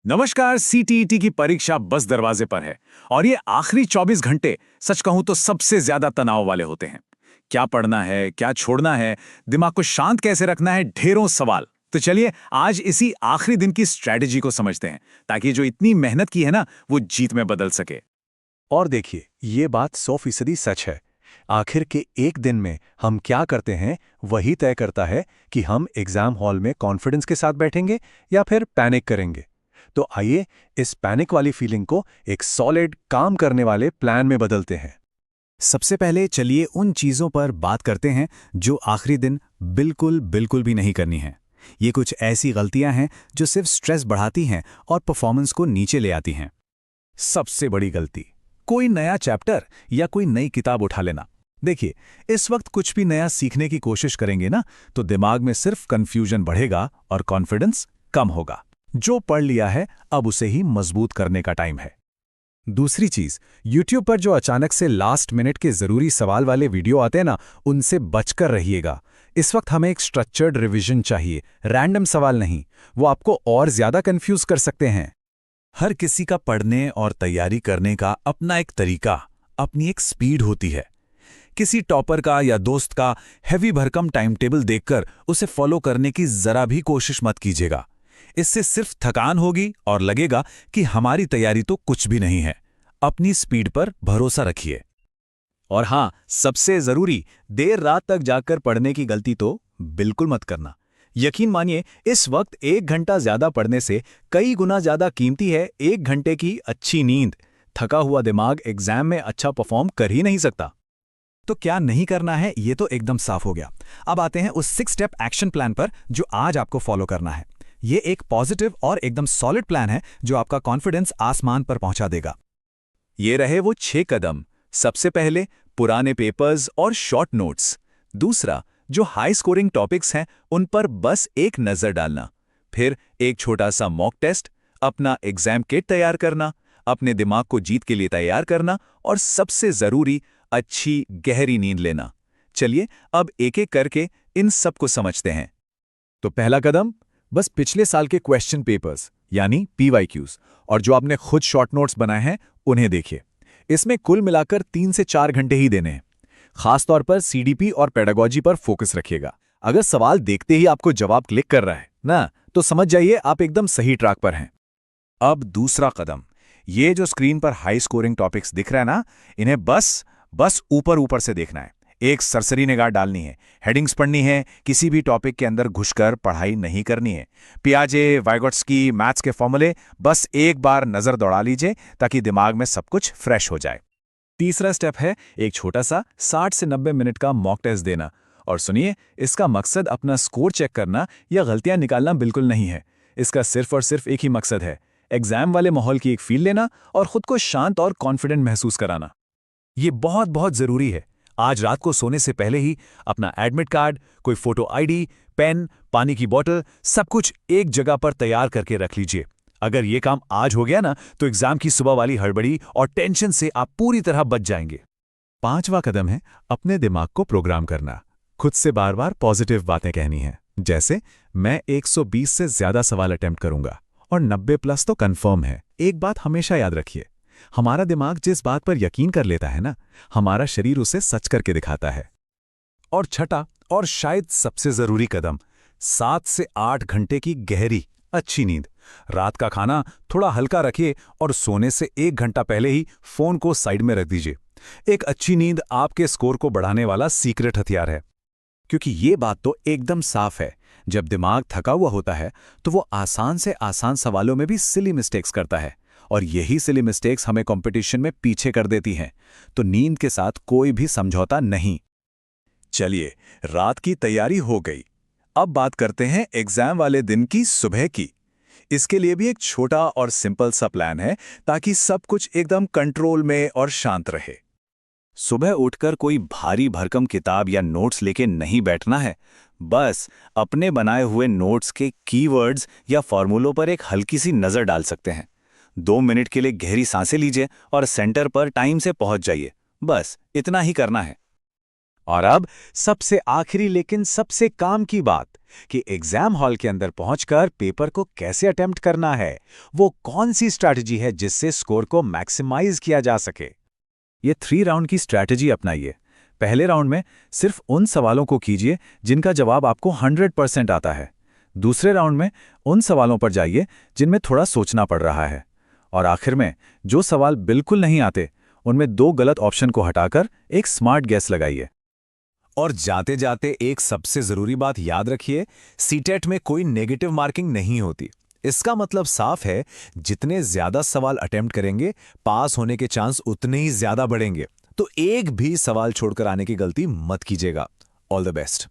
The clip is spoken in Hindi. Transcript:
नमस्कार। सीटीईटी की परीक्षा बस दरवाजे पर है और ये आखिरी 24 घंटे सच कहूं तो सबसे ज्यादा तनाव वाले होते हैं। क्या पढ़ना है, क्या छोड़ना है, दिमाग को शांत कैसे रखना है, ढेरों सवाल। तो चलिए आज इसी आखिरी दिन की स्ट्रेटेजी को समझते हैं ताकि जो इतनी मेहनत की है ना वो जीत में बदल सके। और देखिए, ये बात 100% सच है। आखिर के एक दिन में हम क्या करते हैं, वही तय करता है कि हम एग्जाम हॉल में कॉन्फिडेंस के साथ बैठेंगे या फिर पैनिक करेंगे। तो आइए इस पैनिक वाली फीलिंग को एक सॉलिड, काम करने वाले प्लान में बदलते हैं। सबसे पहले चलिए उन चीजों पर बात करते हैं जो आखिरी दिन बिल्कुल बिल्कुल भी नहीं करनी है। ये कुछ ऐसी गलतियां हैं जो सिर्फ स्ट्रेस बढ़ाती हैं और परफॉर्मेंस को नीचे ले आती हैं। सबसे बड़ी गलती, कोई नया चैप्टर या कोई नई किताब उठा लेना। देखिए, इस वक्त कुछ भी नया सीखने की कोशिश करेंगे ना तो दिमाग में सिर्फ कंफ्यूजन बढ़ेगा और कॉन्फिडेंस कम होगा। जो पढ़ लिया है अब उसे ही मजबूत करने का टाइम है। दूसरी चीज, YouTube पर जो अचानक से लास्ट मिनट के जरूरी सवाल वाले वीडियो आते हैं ना, उनसे बचकर रहिएगा। इस वक्त हमें एक स्ट्रक्चर्ड रिवीजन चाहिए, रैंडम सवाल नहीं। वो आपको और ज्यादा कंफ्यूज कर सकते हैं। हर किसी का पढ़ने और तैयारी करने का अपना एक तरीका, अपनी एक स्पीड होती है। किसी टॉपर का या दोस्त का हैवी भरकम टाइम टेबल देखकर उसे फॉलो करने की जरा भी कोशिश मत कीजिएगा। इससे सिर्फ थकान होगी और लगेगा कि हमारी तैयारी तो कुछ भी नहीं है। अपनी स्पीड पर भरोसा रखिए। और हाँ, सबसे जरूरी, देर रात तक जाकर पढ़ने की गलती तो बिल्कुल मत करना। यकीन मानिए, इस वक्त 1 घंटा ज्यादा पढ़ने से कई गुना ज्यादा कीमती है 1 घंटे की अच्छी नींद। थका हुआ दिमाग एग्जाम में अच्छा परफॉर्म कर ही नहीं सकता। तो क्या नहीं करना है, ये तो एकदम साफ हो गया। अब आते हैं उस 6 स्टेप एक्शन प्लान पर जो आज आपको फॉलो करना है। ये एक पॉजिटिव और एकदम सॉलिड प्लान है जो आपका कॉन्फिडेंस आसमान पर पहुंचा देगा। ये रहे वो 6 कदम। सबसे पहले, पुराने पेपर्स और शॉर्ट नोट्स। दूसरा, जो हाई स्कोरिंग टॉपिक्स हैं उन पर बस एक नजर डालना। फिर एक छोटा सा मॉक टेस्ट, अपना एग्जाम किट तैयार करना, अपने दिमाग को जीत के लिए तैयार करना और सबसे जरूरी, अच्छी गहरी नींद लेना। चलिए अब एक एक करके इन सब को समझते हैं। तो पहला कदम, बस पिछले साल के क्वेश्चन पेपर्स यानी PYQs और जो आपने खुद शॉर्ट नोट्स बनाए हैं उन्हें देखिए। इसमें कुल मिलाकर 3 से 4 घंटे ही देने हैं। खासतौर पर CDP और पेडागोजी पर फोकस रखिएगा। अगर सवाल देखते ही आपको जवाब क्लिक कर रहा है ना, तो समझ जाइए आप एकदम सही ट्रैक पर हैं। अब दूसरा कदम, ये जो स्क्रीन पर हाई स्कोरिंग टॉपिक्स दिख रहा है ना, इन्हें बस ऊपर ऊपर से देखना है। एक सरसरी निगाह डालनी है, हेडिंग्स पढ़नी है, किसी भी टॉपिक के अंदर घुसकर पढ़ाई नहीं करनी है। पियाजे, वाइगोट्स्की, मैथ्स के फॉर्मूले बस एक बार नजर दौड़ा लीजिए ताकि दिमाग में सब कुछ फ्रेश हो जाए। तीसरा स्टेप है एक छोटा सा 60 से 90 मिनट का मॉक टेस्ट देना। और सुनिए, इसका मकसद अपना स्कोर चेक करना या गलतियां निकालना बिल्कुल नहीं है। इसका सिर्फ और सिर्फ एक ही मकसद है, एग्जाम वाले माहौल की एक फील लेना और खुद को शांत और कॉन्फिडेंट महसूस कराना। ये बहुत बहुत जरूरी है। आज रात को सोने से पहले ही अपना एडमिट कार्ड, कोई फोटो ID, पेन, पानी की बोतल, सब कुछ एक जगह पर तैयार करके रख लीजिए। अगर ये काम आज हो गया ना, तो एग्जाम की सुबह वाली हड़बड़ी और टेंशन से आप पूरी तरह बच जाएंगे। पांचवा कदम है अपने दिमाग को प्रोग्राम करना। खुद से बार बार पॉजिटिव बातें कहनी है, जैसे मैं 120 से ज्यादा सवाल अटेम्प्ट करूंगा और 90+ तो कंफर्म है। एक बात हमेशा याद रखिए, हमारा दिमाग जिस बात पर यकीन कर लेता है ना, हमारा शरीर उसे सच करके दिखाता है। और छठा और शायद सबसे जरूरी कदम, 7 से 8 घंटे की गहरी अच्छी नींद। रात का खाना थोड़ा हल्का रखिए और सोने से 1 घंटा पहले ही फोन को साइड में रख दीजिए। एक अच्छी नींद आपके स्कोर को बढ़ाने वाला सीक्रेट हथियार है। क्योंकि ये बात तो एकदम साफ है, जब दिमाग थका हुआ होता है तो वो आसान से आसान सवालों में भी सिली मिस्टेक्स करता है और यही सिली मिस्टेक्स हमें कंपटीशन में पीछे कर देती हैं। तो नींद के साथ कोई भी समझौता नहीं। चलिए, रात की तैयारी हो गई। अब बात करते हैं एग्जाम वाले दिन की सुबह की। इसके लिए भी एक छोटा और सिंपल सा प्लान है ताकि सब कुछ एकदम कंट्रोल में और शांत रहे। सुबह उठकर कोई भारी भरकम किताब या नोट्स लेके नहीं बैठना है। बस अपने बनाए हुए नोट्स के कीवर्ड्स या फॉर्मूलों पर एक हल्की सी नजर डाल सकते हैं। 2 मिनट के लिए गहरी सांसें लीजिए और सेंटर पर टाइम से पहुंच जाइए। बस इतना ही करना है। और अब सबसे आखिरी लेकिन सबसे काम की बात कि एग्जाम हॉल के अंदर पहुंचकर पेपर को कैसे अटेम्प्ट करना है। वो कौन सी स्ट्रैटेजी है जिससे स्कोर को मैक्सिमाइज किया जा सके। ये 3 राउंड की स्ट्रैटेजी अपनाइए। पहले राउंड में सिर्फ उन सवालों को कीजिए जिनका जवाब आपको 100% आता है। दूसरे राउंड में उन सवालों पर जाइए जिनमें थोड़ा सोचना पड़ रहा है। और आखिर में जो सवाल बिल्कुल नहीं आते, उनमें 2 गलत ऑप्शन को हटाकर एक स्मार्ट गेस लगाइए। और जाते जाते एक सबसे जरूरी बात याद रखिए, सीटेट में कोई नेगेटिव मार्किंग नहीं होती। इसका मतलब साफ है, जितने ज्यादा सवाल अटेम्प्ट करेंगे, पास होने के चांस उतने ही ज्यादा बढ़ेंगे। तो एक भी सवाल छोड़कर आने की गलती मत कीजिएगा। All the best.